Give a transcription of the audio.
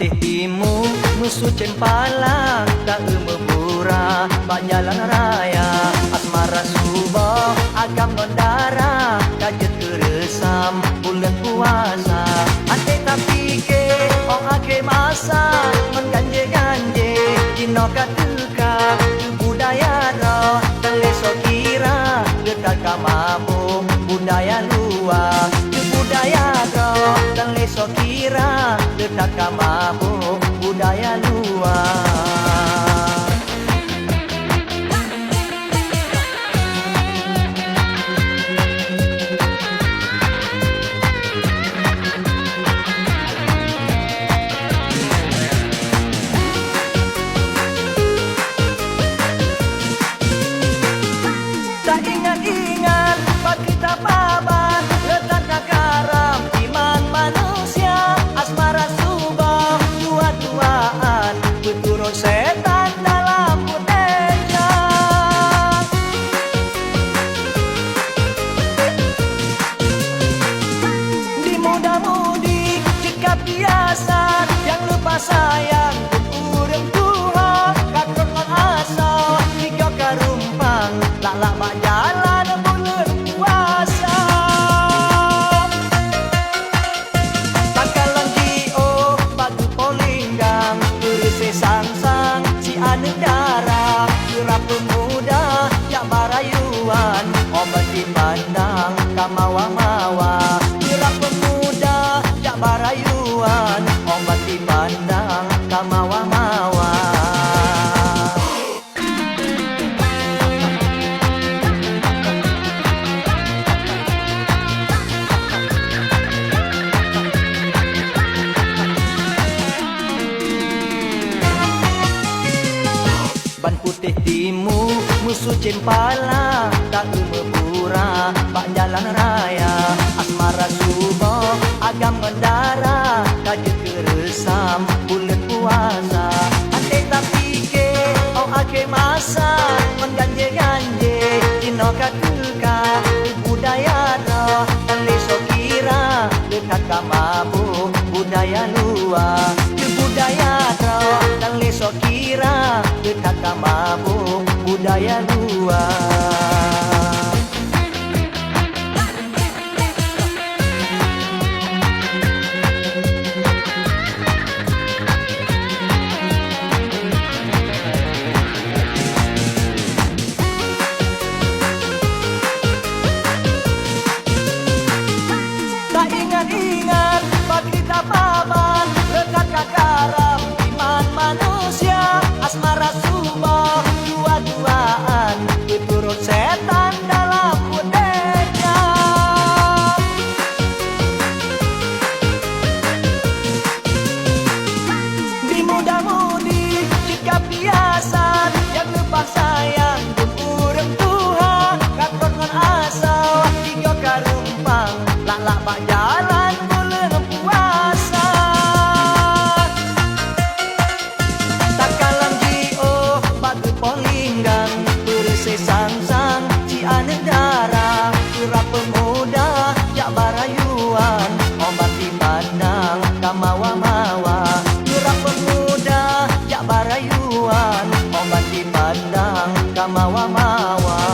putih timu musuh cempala tak memura bak jalan raya asmara subah agam nondara kajet keresam bulan puasa ate tak fikir ake masa mengganje-ganje dino katuka budaya roh teleso kira dekat kamabu budaya luar budaya roh teleso kira dekat kamabu budaya luar. Tak ingat-ingat pak kita paban letaknya karam iman manusia asmara subah dua-duaan berturut setan dalam putihnya di muda-mudi jika biasa yang lupa sayang urang Tuhan kakon asal tiga karumpang lak mak jalan bulan puasa takalan jio batu polinggang berisi sang-sang si ane darah gerak pemuda jak barayuan obat dipandang kamawa-mawa gerak pemuda jak barayuan obat dipandang kamawa-mawa. Ban putih timu musuh cempala tak memura bak jalan raya asmara subah agam mendara kajet keresam bulan puasa ate tak fikir ake masa mengganje-ganje dino katuka budaya roh teleso kira dekat kamabu budaya luar budaya roh teleso kira dekat kamabu budaya luar. Tak ingat-ingat pak kita paban dekat kakaram iman manusia asmara subah dua-duaan berturut setan dalam putihnya di muda-mudi jika biasa yang lupa sayang urang Tuhan kakon asal tiga karumpang lak pak jalan bulan puasa takalan jio batu polinggang berisi sang-sang si ane darah gerak pemuda jak barayuan obat dipandang kamawa-mawa gerak pemuda jak barayuan obat dipandang kamawa-mawa.